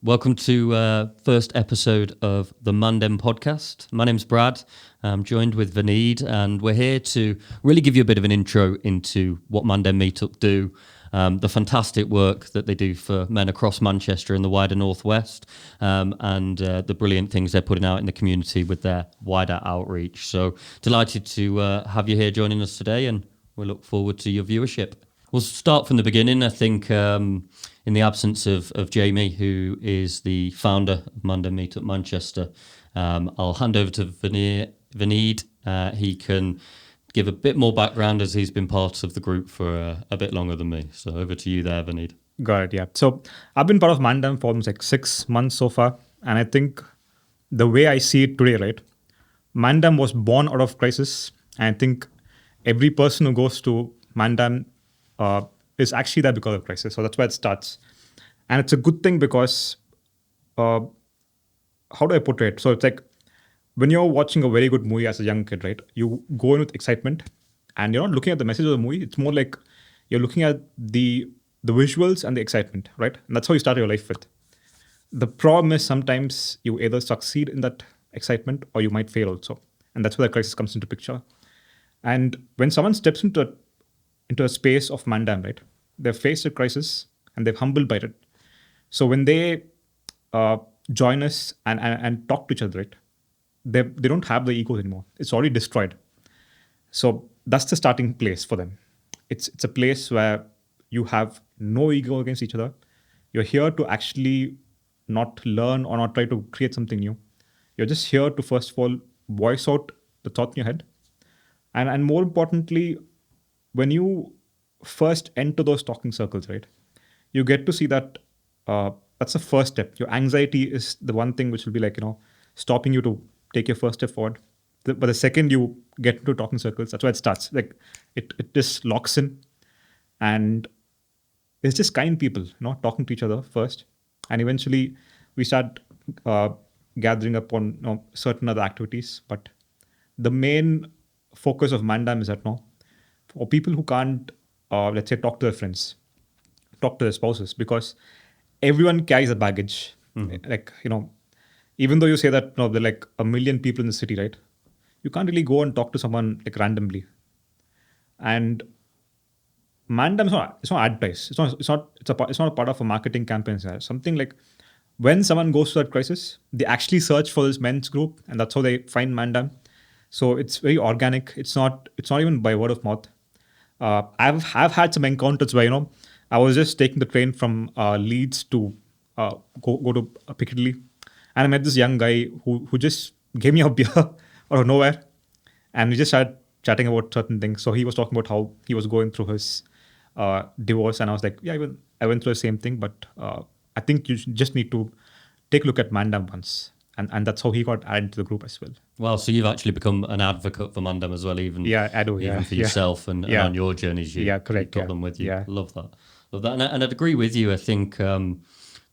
Welcome to first episode of the Mandem podcast. My name's Brad. I'm joined with Vineel, and we're here to really give you a bit of an intro into what Mandem Meetup do, the fantastic work that they do for men across Manchester and the wider Northwest, and the brilliant things they're putting out in the community with their wider outreach. So delighted to have you here joining us today, and we look forward to your viewership. We'll start from the beginning. I think in the absence of Jamie, who is the founder of Mandem Meetup Manchester, I'll hand over to Vineel. He can give a bit more background as he's been part of the group for a bit longer than me. So over to you there, Vineel. Got it, yeah. So I've been part of Mandem for almost 6 months so far. And I think the way I see it today, right, Mandem was born out of crisis. And I think every person who goes to Mandem is actually there because of crisis. So that's where it starts. And it's a good thing because, how do I put it? So it's like when you're watching a very good movie as a young kid, right? You go in with excitement and you're not looking at the message of the movie. It's more like you're looking at the visuals and the excitement, right? And that's how you start your life with. The problem is sometimes you either succeed in that excitement or you might fail also. And that's where the crisis comes into picture. And when someone steps into a space of Mandem, right, they're faced with crisis and they're humbled by it. So when they join us and talk to each other, right, they don't have the ego anymore. It's already destroyed. So that's the starting place for them. It's a place where you have no ego against each other. You're here to actually not learn or not try to create something new. You're just here to first of all voice out the thought in your head. And more importantly, when you first enter those talking circles, right, you get to see that that's the first step. Your anxiety is the one thing which will be like, stopping you to take your first step forward. But the second you get into talking circles, that's where it starts. Like it just locks in, and it's just kind people, talking to each other first, and eventually we start gathering up on certain other activities. But the main focus of Mandem is that for people who can't, let's say, talk to their friends, talk to their spouses, because everyone carries a baggage. Mm-hmm. Like, even though you say that there are like a million people in the city, right? You can't really go and talk to someone like randomly. And Mandem it's not advertised. It's not a part of a marketing campaign. It's something like when someone goes to that crisis, they actually search for this men's group, and that's how they find Mandem. So it's very organic. It's not even by word of mouth. I've had some encounters where I was just taking the train from Leeds to go to Piccadilly, and I met this young guy who just gave me a beer out of nowhere, and we just started chatting about certain things. So he was talking about how he was going through his divorce, and I was like, yeah, I went through the same thing, but I think you just need to take a look at Mandem once. And that's how he got added to the group as well. Wow, so you've actually become an advocate for Mandem as well, even for yourself and on your journeys. Correct. Got them with you. Yeah. Love that. And I'd agree with you. I think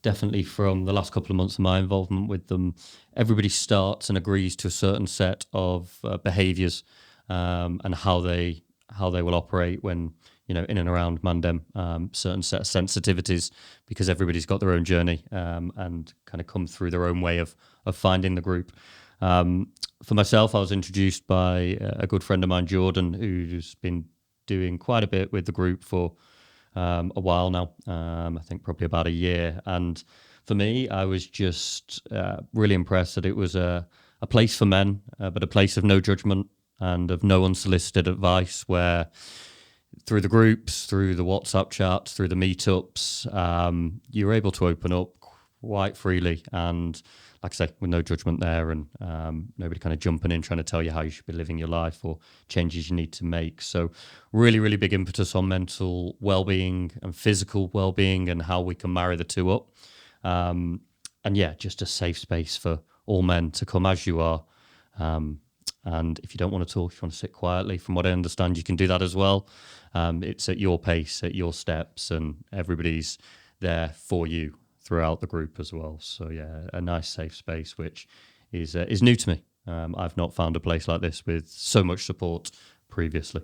definitely from the last couple of months of my involvement with them, everybody starts and agrees to a certain set of behaviours and how they will operate when in and around Mandem, certain set of sensitivities, because everybody's got their own journey and kind of come through their own way of finding the group. For myself, I was introduced by a good friend of mine, Jordan, who's been doing quite a bit with the group for a while now. I think probably about a year. And for me, I was just really impressed that it was a place for men, but a place of no judgment and of no unsolicited advice, where through the groups, through the WhatsApp chats, through the meetups, you're able to open up quite freely, and like I say, with no judgment there, and nobody kind of jumping in trying to tell you how you should be living your life or changes you need to make. So really, really big impetus on mental well-being and physical well-being and how we can marry the two up. And yeah, just a safe space for all men to come as you are. And if you don't want to talk, if you want to sit quietly, from what I understand, you can do that as well. It's at your pace, at your steps, and everybody's there for you throughout the group as well. So yeah, a nice safe space, which is new to me. I've not found a place like this with so much support previously.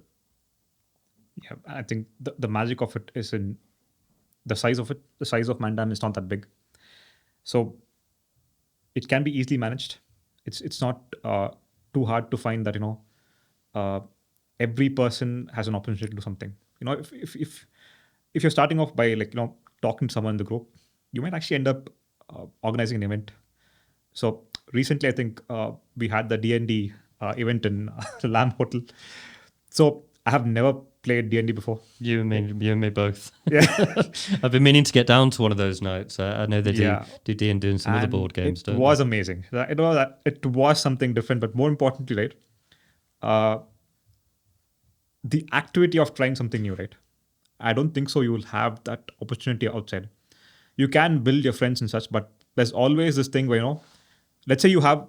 Yeah, I think the magic of it is in the size of it. The size of Mandem is not that big. So it can be easily managed. It's not too hard to find that uh, every person has an opportunity to do something. If you're starting off by talking to someone in the group, you might actually end up organizing an event. So recently, I think we had the D&D event in the Lamb Hotel. So I have never played D&D before. You and me both. Yeah. I've been meaning to get down to one of those nights. I know they Yeah. do D&D and some other board And games, it don't was they? amazing. It was something different, but more importantly, right, uh, the activity of trying something new, right? I don't think so. You will have that opportunity outside. You can build your friends and such, but there's always this thing where let's say you have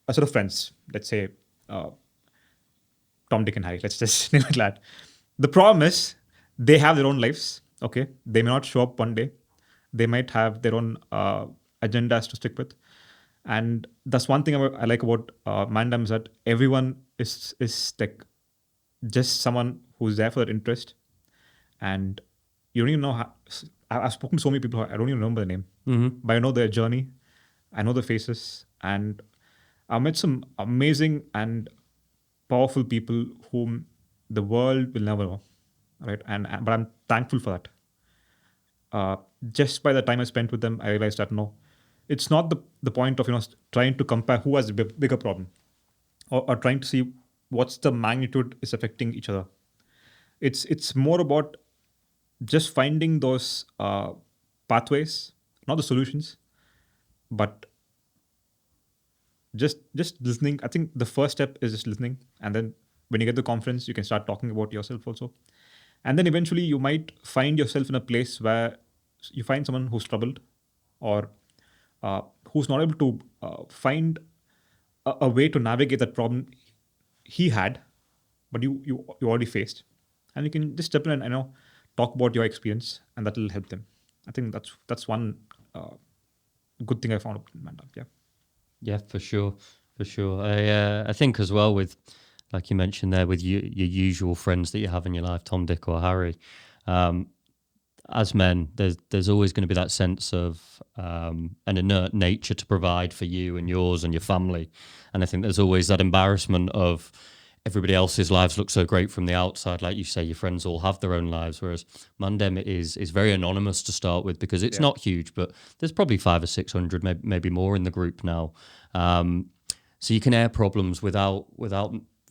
a set of friends. Let's say uh, Tom, Dick, and Harry. Let's just name it that. The problem is they have their own lives. Okay, they may not show up one day. They might have their own agendas to stick with, and that's one thing I like about Mandam is that everyone is like just someone who's there for their interest, and you don't even know how. I've spoken to so many people. I don't even remember the name, but I know their journey. I know the faces, and I met some amazing and powerful people whom the world will never know, right? And but I'm thankful for that. Just by the time I spent with them, I realized that no, it's not the point of trying to compare who has a bigger problem, or trying to see what's the magnitude is affecting each other. It's more about just finding those pathways, not the solutions, but just listening. I think the first step is just listening, and then when you get the confidence, you can start talking about yourself also, and then eventually you might find yourself in a place where you find someone who's troubled, or who's not able to find a way to navigate that problem he had, but you already faced, and you can just step in and talk about your experience, and that will help them. I think that's one uh, good thing I found out in Mandap. Yeah. Yeah, for sure, for sure. I think as well with, like you mentioned there, with your usual friends that you have in your life, Tom, Dick, or Harry. Um, as men, there's always going to be that sense of an inert nature to provide for you and yours and your family, and I think there's always that embarrassment of everybody else's lives look so great from the outside. Like you say, your friends all have their own lives, whereas Mandem is very anonymous to start with because it's Yeah. not huge, but there's probably 500 or 600, maybe more in the group now. So you can air problems without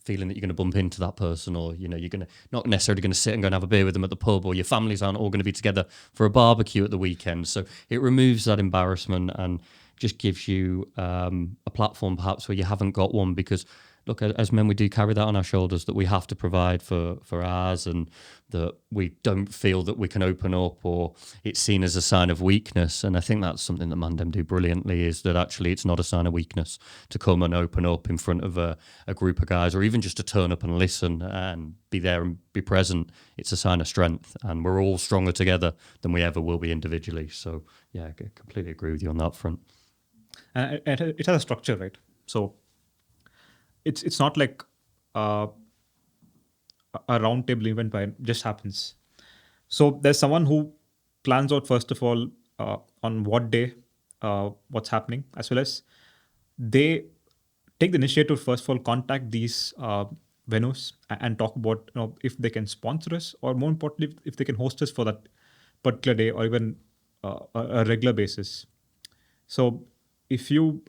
feeling that you're going to bump into that person, or you're going to not necessarily going to sit and go and have a beer with them at the pub, or your families aren't all going to be together for a barbecue at the weekend. So it removes that embarrassment and just gives you a platform perhaps where you haven't got one, because look, as men, we do carry that on our shoulders, that we have to provide for ours, and that we don't feel that we can open up, or it's seen as a sign of weakness. And I think that's something that Mandem do brilliantly, is that actually it's not a sign of weakness to come and open up in front of a group of guys, or even just to turn up and listen and be there and be present. It's a sign of strength, and we're all stronger together than we ever will be individually. So yeah, I completely agree with you on that front. And it has a structure, right? So it's not like uh, a round table event where it just happens. So there's someone who plans out first of all on what day, what's happening, as well as they take the initiative first of all, contact these venues and talk about if they can sponsor us, or more importantly, if they can host us for that particular day, or even a regular basis. So if you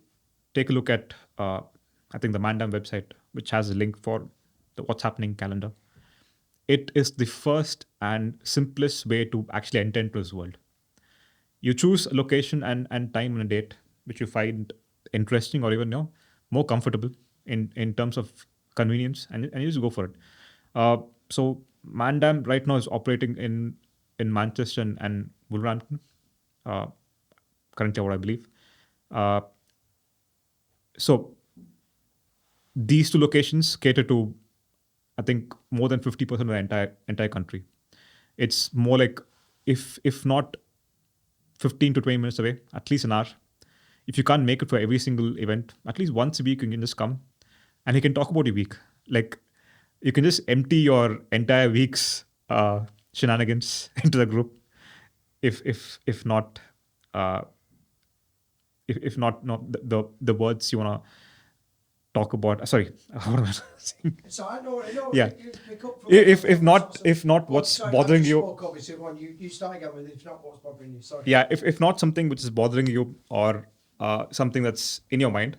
take a look at, I think the Mandam website, which has a link for the what's happening calendar, it is the first and simplest way to actually enter into this world. You choose a location and time and a date which you find interesting, or even more comfortable in terms of convenience, and you just go for it. Uh, so Mandam right now is operating in Manchester and Wolverhampton, uh, currently what I believe. Uh, so these two locations cater to, I think, more than 50% of the entire country. It's more like, if not 15 to 20 minutes away, at least an hour. If you can't make it for every single event, at least once a week you can just come, and you can talk about your week. Like, you can just empty your entire week's shenanigans into the group. If not, uh, if not, no, the words you want to talk about. Sorry, what am I saying? So I know. Yeah. You pick up from If not, what's sorry, bothering I you? spoke, obviously. Go on, you start again with if not, what's bothering you? Sorry. Yeah, if not something which is bothering you, or something that's in your mind,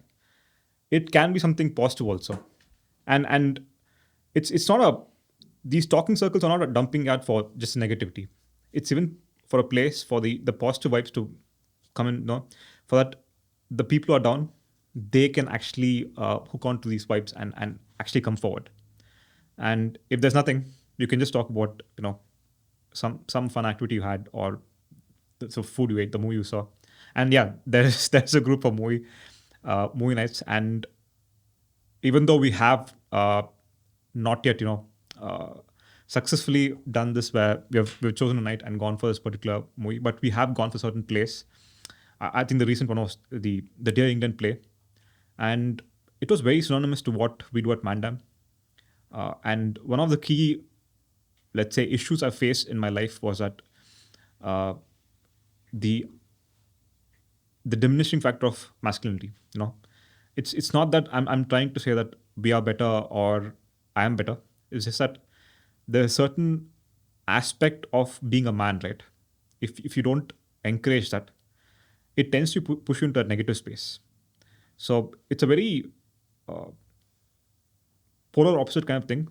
it can be something positive also. And it's not a these talking circles are not a dumping out for just negativity. It's even for a place for the positive vibes to come in, for that the people who are down, they can actually hook on to these vibes and actually come forward. And if there's nothing, you can just talk about some fun activity you had, or the food you ate, the movie you saw. And yeah, there's a group of movie nights. And even though we have not yet successfully done this, where we've chosen a night and gone for this particular movie, but we have gone for a certain place. I think the recent one was the Dear England play, and it was very synonymous to what we do at Mandam. And one of the key, let's say, issues I faced in my life was that uh, the the diminishing factor of masculinity. It's not that I'm trying to say that we are better or I am better. It's just that there's a certain aspect of being a man, right? If you don't encourage that, it tends to push you into a negative space. So it's a very uh, polar opposite kind of thing.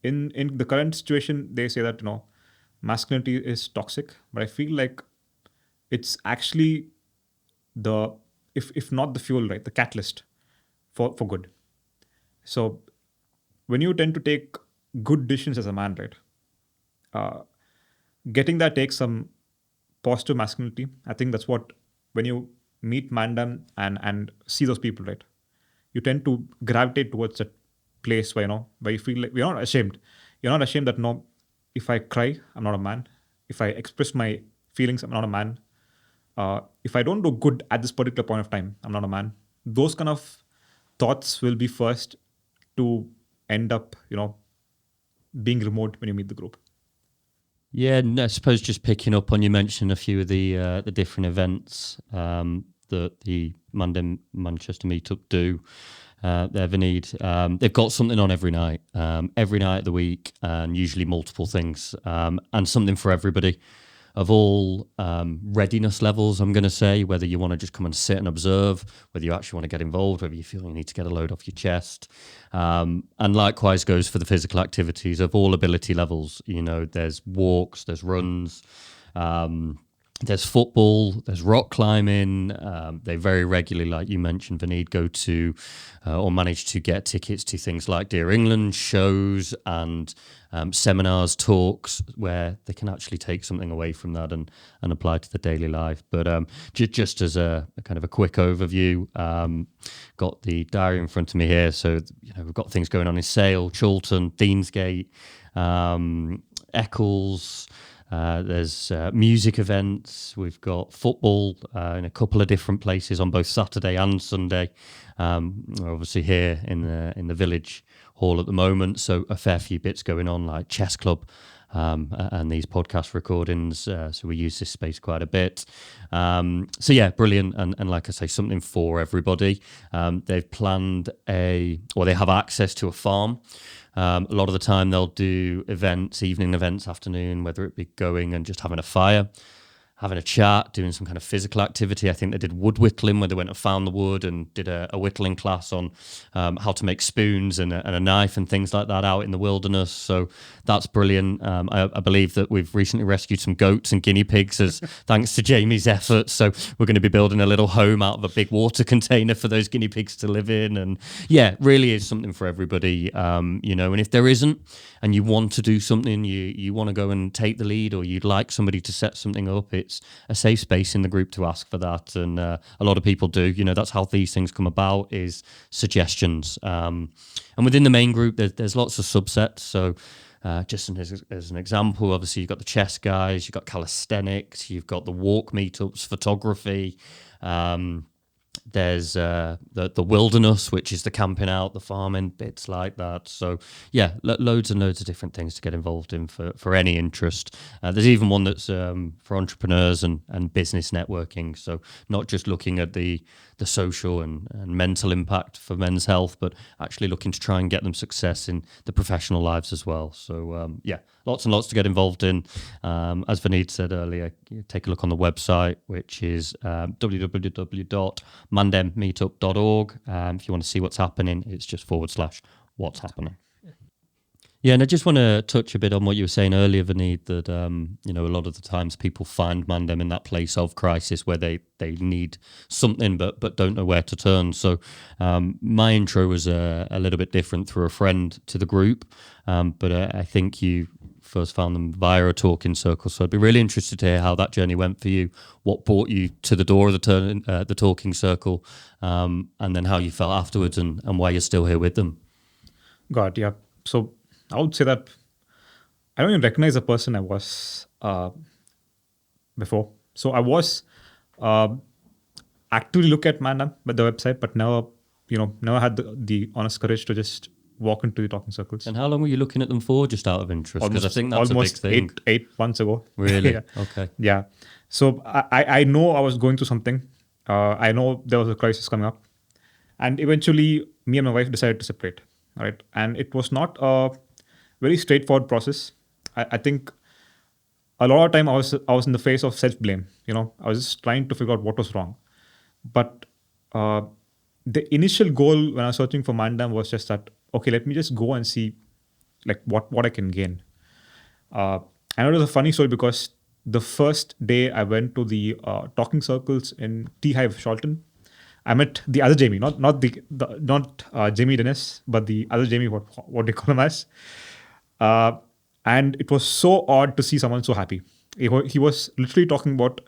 In the current situation, they say that masculinity is toxic, but I feel like it's actually the if not the fuel, right, the catalyst for good. So when you tend to take good decisions as a man, right, uh, getting that takes some positive masculinity. I think that's what, when you meet Mandam and see those people, right, you tend to gravitate towards that place where where you feel like you're not ashamed. You're not ashamed that no, if I cry, I'm not a man. If I express my feelings, I'm not a man. If I don't do good at this particular point of time, I'm not a man. Those kind of thoughts will be first to end up, being removed when you meet the group. Yeah, and I suppose just picking up on, you mentioned a few of the different events that the Mandem Manchester Meetup do. There, Vineel, they've got something on every night of the week, and usually multiple things, and something for everybody of all readiness levels, I'm going to say, whether you want to just come and sit and observe, whether you actually want to get involved, whether you feel you need to get a load off your chest. And likewise goes for the physical activities of all ability levels. There's walks, there's runs, there's football, there's rock climbing. They very regularly, like you mentioned, Vineel, go to or manage to get tickets to things like Dear England shows and seminars, talks, where they can actually take something away from that and apply to the daily life. But just as a kind of a quick overview, got the diary in front of me here. So we've got things going on in Sale, Chorlton, Deansgate, Eccles. There's music events. We've got football in a couple of different places on both Saturday and Sunday. We're obviously here in the village hall at the moment, so a fair few bits going on, like chess club and these podcast recordings. So we use this space quite a bit. So yeah, brilliant, and like I say, something for everybody. They've planned they have access to a farm. A lot of the time they'll do events, evening events, afternoon, whether it be going and just having a fire, having a chat, doing some kind of physical activity. I think they did wood whittling, where they went and found the wood and did a whittling class on how to make spoons and a knife and things like that out in the wilderness. So that's brilliant. I believe that we've recently rescued some goats and guinea pigs thanks to Jamie's efforts. So we're going to be building a little home out of a big water container for those guinea pigs to live in. And yeah, really is something for everybody. And if there isn't, and you want to do something, you want to go and take the lead, or you'd like somebody to set something up, it's a safe space in the group to ask for that. And a lot of people do. That's how these things come about, is suggestions. And within the main group, there's lots of subsets. So just as an example, obviously you've got the chess guys, you've got calisthenics, you've got the walk meetups, photography. There's the wilderness, which is the camping out, the farming, bits like that. So yeah, loads and loads of different things to get involved in for any interest. There's even one that's for entrepreneurs and business networking. So not just looking at the social and mental impact for men's health, but actually looking to try and get them success in the professional lives as well. So yeah, lots and lots to get involved in. As Vineet said earlier, take a look on the website, which is www.mandemmeetup.org. If you want to see what's happening, it's just /what's happening. Yeah, and I just want to touch a bit on what you were saying earlier, Vineet, that a lot of the times people find Mandem in that place of crisis where they need something but don't know where to turn. So my intro was a little bit different through a friend to the group, but I think you first found them via a talking circle. So I'd be really interested to hear how that journey went for you, what brought you to the door of the talking circle, and then how you felt afterwards and why you're still here with them. God, yeah. So I would say that I don't even recognize the person I was before. So I was actively look at Mandem with the website, but never had the honest courage to just walk into the talking circles. And how long were you looking at them for, just out of interest? Because I think that's almost a big thing. eight months ago. Really? Yeah. Okay. Yeah. So I know I was going through something. I know there was a crisis coming up. And eventually, me and my wife decided to separate. Right. And it was not a very straightforward process. I think a lot of time I was in the face of self-blame. I was just trying to figure out what was wrong. But the initial goal when I was searching for Mandem was just that, okay, let me just go and see like what I can gain. And it was a funny story because the first day I went to the talking circles in Tea Hive, Sholton, I met the other Jamie, not Jamie Dennis, but the other Jamie, what they call him as. And it was so odd to see someone so happy. He was literally talking about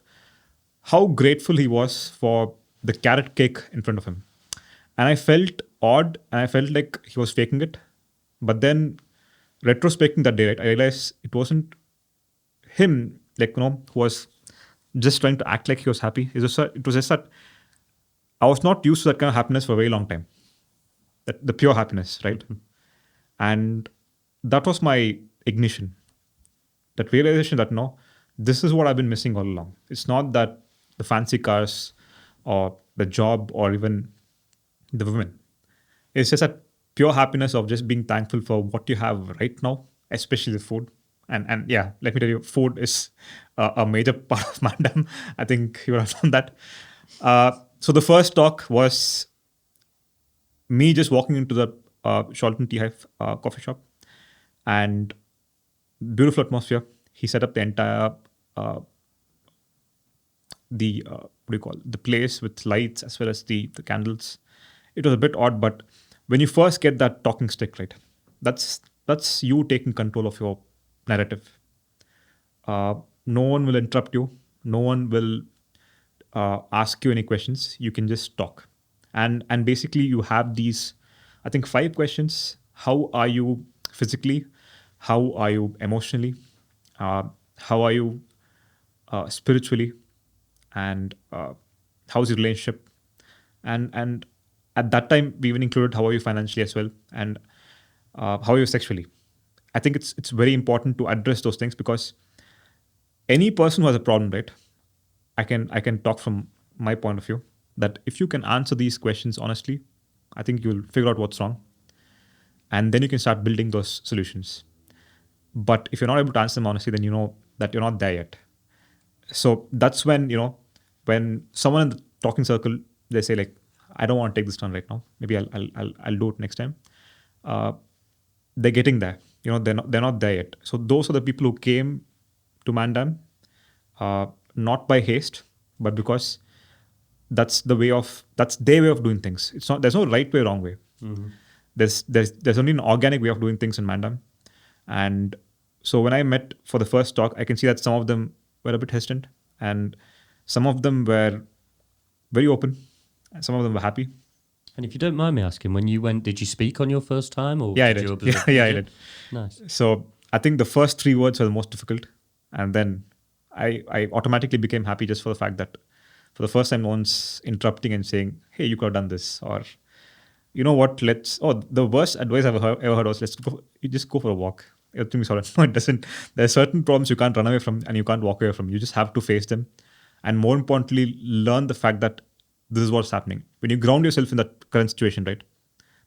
how grateful he was for the carrot cake in front of him. And I felt odd and I felt like he was faking it. But then retrospecting that day, right, I realized it wasn't him, who was just trying to act like he was happy. It was just that I was not used to that kind of happiness for a very long time. The pure happiness, right? Mm-hmm. And that was my ignition. That realization that no, this is what I've been missing all along. It's not that the fancy cars or the job or even the women. It's just that pure happiness of just being thankful for what you have right now, especially the food. And yeah, let me tell you, food is a major part of Mandem. I think you would have done that. So the first talk was me just walking into the Sholton Tea Hive coffee shop, and beautiful atmosphere. He set up the entire the place with lights as well as the candles. It was a bit odd, but when you first get that talking stick, right, that's you taking control of your narrative. No one will interrupt you. No one will ask you any questions. You can just talk, and basically you have these, I think, 5 questions. How are you physically? How are you emotionally? How are you spiritually? And how's your relationship? And at that time we even included how are you financially as well, and how are you sexually. I think it's very important to address those things because any person who has a problem, right? I can talk from my point of view that if you can answer these questions honestly, I think you'll figure out what's wrong, and then you can start building those solutions. But if you're not able to answer them honestly, then you know that you're not there yet. So that's when when someone in the talking circle, they say like, I don't want to take this turn right now. Maybe I'll do it next time. They're getting there. They're not there yet. So those are the people who came to Mandem, not by haste, but because that's their way of doing things. There's no right way, wrong way. Mm-hmm. There's only an organic way of doing things in Mandem. And so when I met for the first talk, I can see that some of them were a bit hesitant and some of them were very open and some of them were happy. And if you don't mind me asking, when you went, did you speak on your first time? Or yeah, I did. Yeah, I did. Nice. So I think the first 3 words were the most difficult. And then I automatically became happy just for the fact that for the first time, no one's interrupting and saying, hey, you could have done this, or you know what, the worst advice I've ever heard was, you just go for a walk. Everything will be solved. No, it doesn't. There are certain problems you can't run away from and you can't walk away from. You just have to face them. And more importantly, learn the fact that this is what's happening. When you ground yourself in that current situation, right?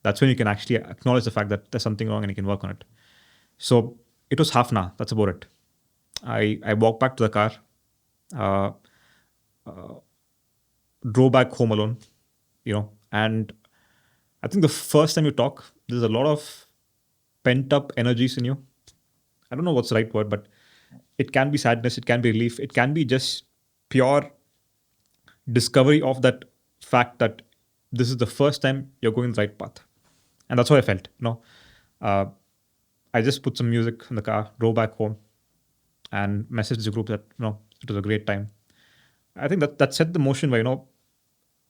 That's when you can actually acknowledge the fact that there's something wrong and you can work on it. So it was half an hour. That's about it. I walked back to the car, uh, drove back home alone, and I think the first time you talk, there's a lot of pent up energies in you. I don't know what's the right word, but it can be sadness, it can be relief, it can be just pure discovery of that fact that this is the first time you're going the right path. And that's what I felt. Uh, I just put some music in the car, drove back home, and messaged the group that it was a great time. I think that set the motion where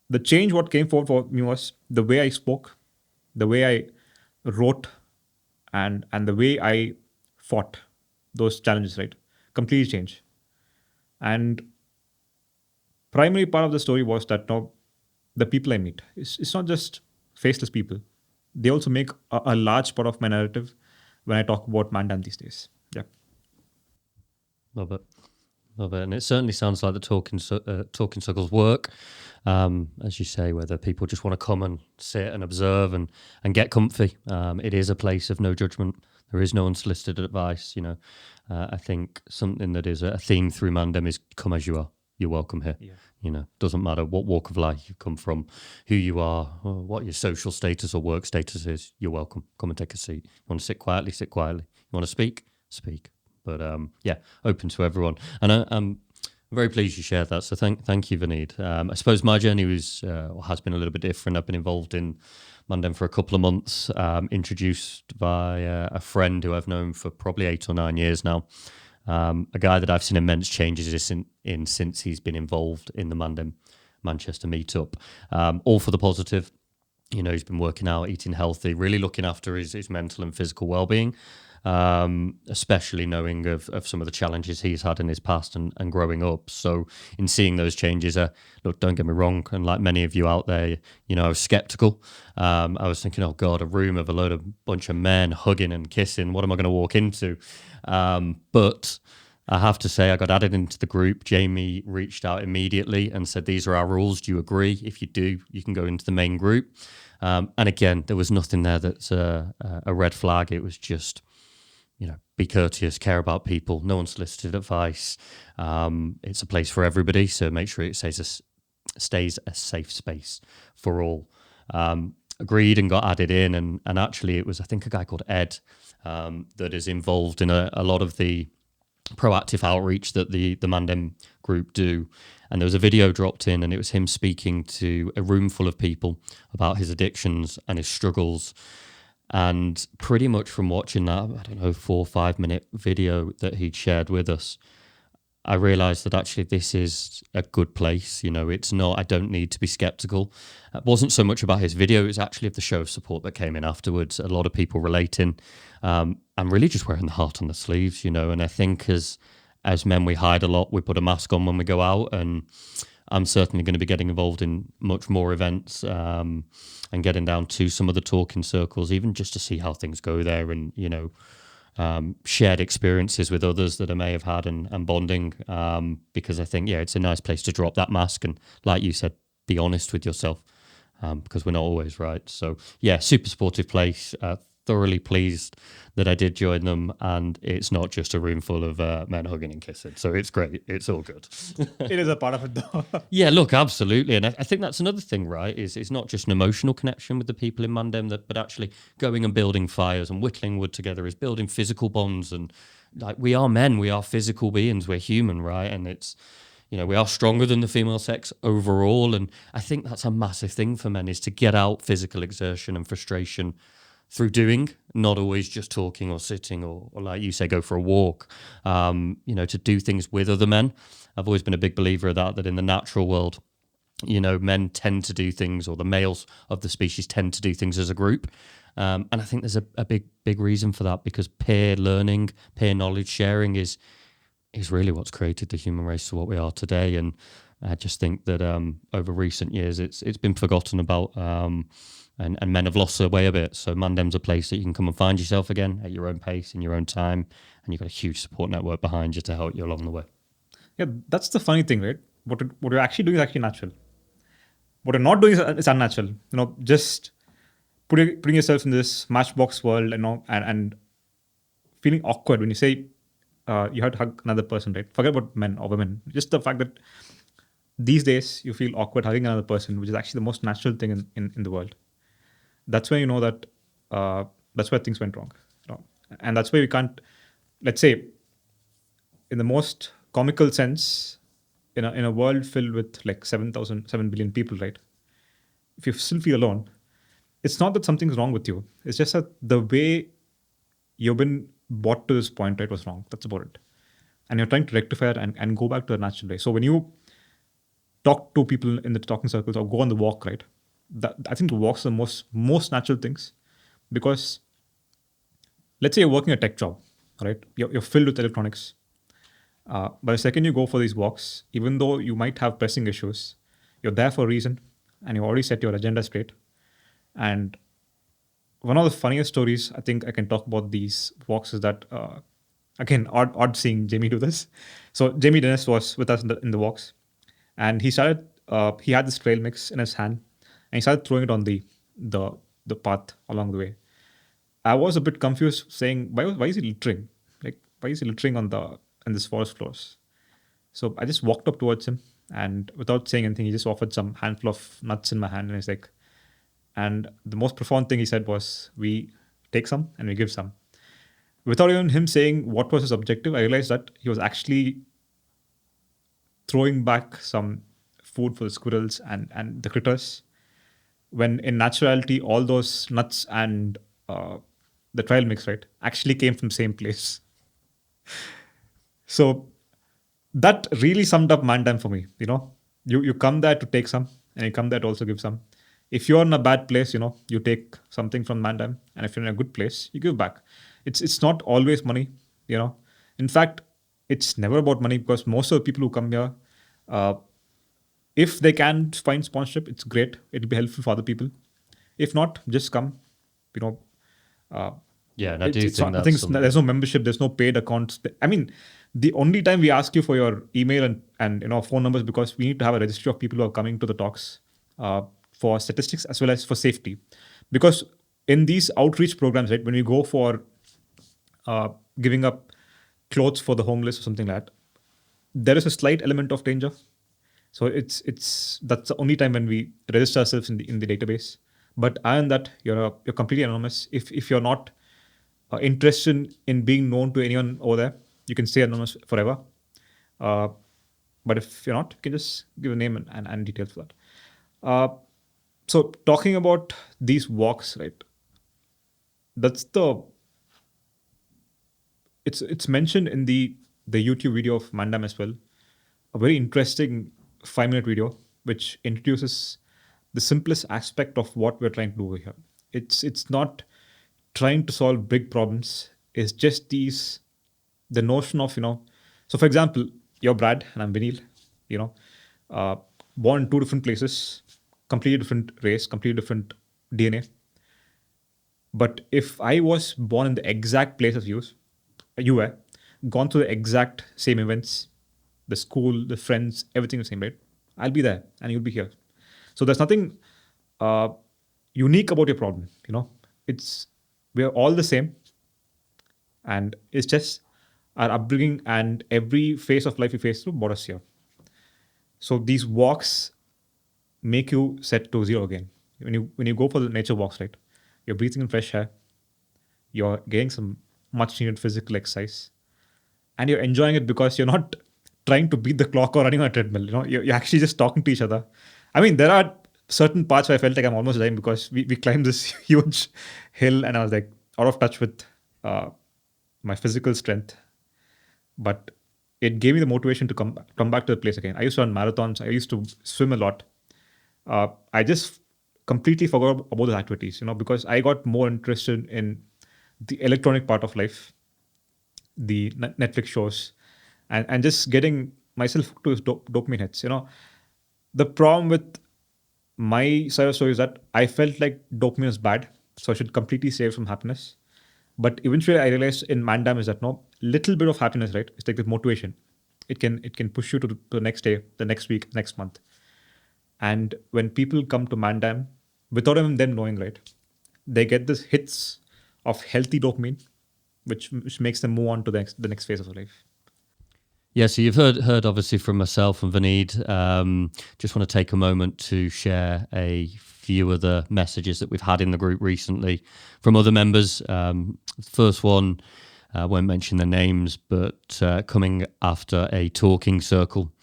the change what came forward for me was the way I spoke, the way I wrote, and the way I fought those challenges. Right, completely change. And primary part of the story was that the people I meet, it's not just faceless people. They also make a large part of my narrative when I talk about Mandem these days. Yeah. Love it. Love it. And it certainly sounds like the talking circles work. As you say, whether people just want to come and sit and observe and get comfy. It is a place of no judgment. There is no unsolicited advice. I think something that is a theme through Mandem is come as you are. You're welcome here. Yeah. Doesn't matter what walk of life you come from, who you are, or what your social status or work status is. You're welcome. Come and take a seat. You want to sit quietly, sit quietly. You want to speak, speak. But open to everyone. And I'm very pleased you shared that. So thank you, Vineel. I suppose my journey was or has been a little bit different. I've been involved in Mandem for a couple of months, introduced by a friend who I've known for probably 8 or 9 years now. A guy that I've seen immense changes in since he's been involved in the Mandem Manchester Meetup, all for the positive. He's been working out, eating healthy, really looking after his mental and physical well-being, especially knowing of some of the challenges he's had in his past and growing up. So in seeing those changes, look, don't get me wrong, and like many of you out there, I was skeptical. I was thinking, oh God, a room of a bunch of men hugging and kissing, what am I going to walk into? But I have to say, I got added into the group. Jamie reached out immediately and said, these are our rules. Do you agree? If you do, you can go into the main group. And again, there was nothing there that's a red flag. It was just, be courteous, care about people, no unsolicited advice. It's a place for everybody, so make sure it stays a safe space for all. Agreed and got added in, and actually it was, I think, a guy called Ed that is involved in a lot of the proactive outreach that the Mandem group do. And there was a video dropped in, and it was him speaking to a room full of people about his addictions and his struggles. And pretty much from watching that, 4 or 5 minute video that he'd shared with us, I realized that actually this is a good place. It's not, I don't need to be skeptical. It wasn't so much about his video, it was actually of the show of support that came in afterwards. A lot of people relating, and really just wearing the heart on the sleeves, And I think as men, we hide a lot. We put a mask on when we go out, and I'm certainly going to be getting involved in much more events and getting down to some of the talking circles, even just to see how things go there, and shared experiences with others that I may have had, and bonding, because I think it's a nice place to drop that mask and, like you said, be honest with yourself, because we're not always right. So super supportive place. Thoroughly pleased that I did join them, and it's not just a room full of men hugging and kissing. So it's great. It's all good. It is a part of it, though. Yeah, look, absolutely. And I think that's another thing, right? It's not just an emotional connection with the people in Mandem, but actually going and building fires and whittling wood together is building physical bonds. And like, we are men, we are physical beings, we're human, right? And it's, we are stronger than the female sex overall. And I think that's a massive thing for men, is to get out physical exertion and frustration through doing, not always just talking or sitting or like you say, go for a walk, to do things with other men. I've always been a big believer of that in the natural world, men tend to do things, or the males of the species tend to do things as a group. And I think there's a big reason for that, because peer learning, peer knowledge sharing is really what's created the human race to what we are today. And I just think that over recent years, it's been forgotten about, and men have lost their way a bit. So Mandem's a place that you can come and find yourself again at your own pace, in your own time, and you've got a huge support network behind you to help you along the way. Yeah, that's the funny thing, right? What you're actually doing is actually natural. What you're not doing is unnatural. Just putting yourself in this matchbox world, and feeling awkward when you say you have to hug another person, right? Forget about men or women. Just the fact that these days you feel awkward hugging another person, which is actually the most natural thing in the world. That's when you know that that's where things went wrong. And that's why we can't, let's say, in the most comical sense, in a world filled with like 7 billion people, right? If you still feel alone, it's not that something's wrong with you. It's just that the way you've been brought to this point, right, was wrong. That's about it. And you're trying to rectify it and go back to a natural way. So when you talk to people in the talking circles or go on the walk, right, I think the walks are the most natural things, because let's say you're working a tech job, right? You're filled with electronics. But the second you go for these walks, even though you might have pressing issues, you're there for a reason, and you already set your agenda straight. And one of the funniest stories I think I can talk about these walks is that, again, odd seeing Jamie do this. So Jamie Dennis was with us in the walks, and he had this trail mix in his hand, and he started throwing it on the path along the way. I was a bit confused, saying, why is he littering? Like, why is he littering on this forest floors? So I just walked up towards him, and without saying anything, he just offered some handful of nuts in my hand, and he's like, and the most profound thing he said was, we take some and we give some. Without even him saying what was his objective, I realized that he was actually throwing back some food for the squirrels and the critters, when in naturality, all those nuts and the trail mix, right, actually came from the same place. So that really summed up Mandem for me. You come there to take some, and you come there to also give some. If you're in a bad place, you take something from Mandem, and if you're in a good place, you give back. It's not always money. In fact, it's never about money, because most of the people who come here, if they can find sponsorship, it's great. It'll be helpful for other people. If not, just come. Yeah, and I do think that's there's no membership, there's no paid accounts. I mean, the only time we ask you for your email and phone numbers, because we need to have a registry of people who are coming to the talks, for statistics as well as for safety. Because in these outreach programs, right, when we go for giving up clothes for the homeless or something like that, there is a slight element of danger. So that's the only time when we register ourselves in the database. But other than that, you're completely anonymous. If you're not interested in being known to anyone over there, you can stay anonymous forever. But if you're not, you can just give a name and details for that. So talking about these walks, right? It's mentioned in the YouTube video of Mandem as well. A very interesting 5-minute video which introduces the simplest aspect of what we're trying to do over here. It's not trying to solve big problems. It's just the notion of, so for example, you're Brad and I'm Vineel, born in two different places, completely different race, completely different DNA. But if I was born in the exact place as you were, gone through the exact same events, the school, the friends, everything the same, right? I'll be there and you'll be here. So there's nothing unique about your problem. We're all the same, and it's just our upbringing and every phase of life we face through brought us here. So these walks make you set to zero again. When you go for the nature walks, right, you're breathing in fresh air, you're getting some much needed physical exercise, and you're enjoying it because you're not trying to beat the clock or running on a treadmill. You're actually just talking to each other. I mean, there are certain parts where I felt like I'm almost dying, because we climbed this huge hill and I was like out of touch with my physical strength. But it gave me the motivation to come back to the place again. I used to run marathons. I used to swim a lot. I just completely forgot about those activities, because I got more interested in the electronic part of life, the Netflix shows, and just getting myself to dopamine hits. The problem with my side of the story is that I felt like dopamine is bad, so I should completely stay from happiness. But eventually, I realized in Mandam is that no, little bit of happiness, right? It's like the motivation. It can push you to the next day, the next week, next month. And when people come to Mandam, without even them knowing, right, they get this hits of healthy dopamine, which makes them move on to the next phase of their life. Yeah, so you've heard obviously from myself and Vineel. Just want to take a moment to share a few of the messages that we've had in the group recently from other members. First one, I won't mention their names, but coming after a talking circle.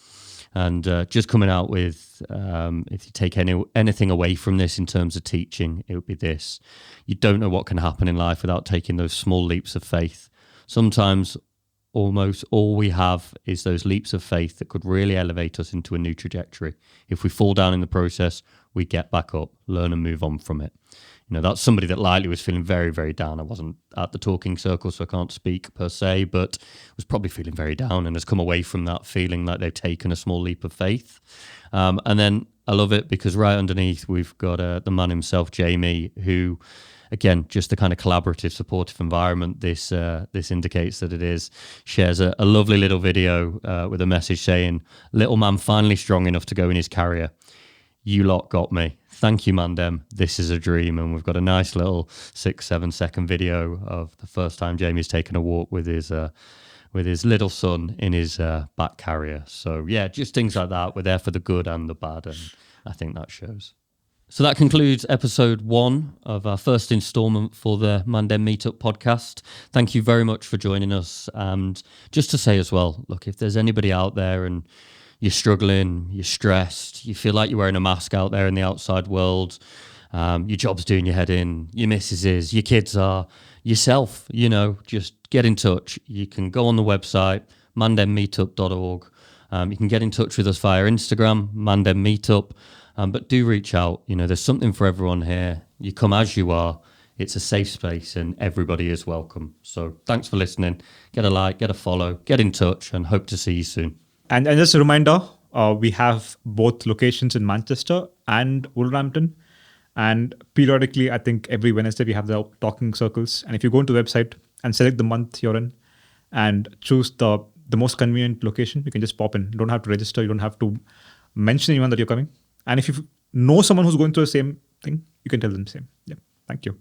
And just coming out with, if you take anything away from this in terms of teaching, it would be this. You don't know what can happen in life without taking those small leaps of faith. Sometimes almost all we have is those leaps of faith that could really elevate us into a new trajectory. If we fall down in the process, we get back up, learn and move on from it. You know, that's somebody that lightly was feeling very, very down. I wasn't at the talking circle, so I can't speak per se, but was probably feeling very down and has come away from that feeling like they've taken a small leap of faith. And then I love it because right underneath we've got the man himself, Jamie, who, again, just the kind of collaborative, supportive environment this indicates that it is, shares a lovely little video with a message saying, "Little man finally strong enough to go in his carrier. You lot got me. Thank you, Mandem. This is a dream." And we've got a nice little 6-7 second video of the first time Jamie's taken a walk with his little son in his back carrier. So yeah, just things like that. We're there for the good and the bad, and I think that shows. So that concludes episode 1 of our first installment for the Mandem Meetup podcast. Thank you very much for joining us. And just to say as well, look, if there's anybody out there and you're struggling, you're stressed, you feel like you're wearing a mask out there in the outside world, your job's doing your head in, your missus is, your kids are, yourself, just get in touch. You can go on the website, mandemmeetup.org. You can get in touch with us via Instagram, Mandem Meetup. But do reach out. There's something for everyone here. You come as you are. It's a safe space and everybody is welcome. So thanks for listening. Get a like, get a follow, get in touch, and hope to see you soon. And just a reminder, we have both locations in Manchester and Wolverhampton. And periodically, I think every Wednesday, we have the talking circles. And if you go into the website and select the month you're in and choose the most convenient location, you can just pop in. You don't have to register. You don't have to mention anyone that you're coming. And if you know someone who's going through the same thing, you can tell them the same. Yeah. Thank you.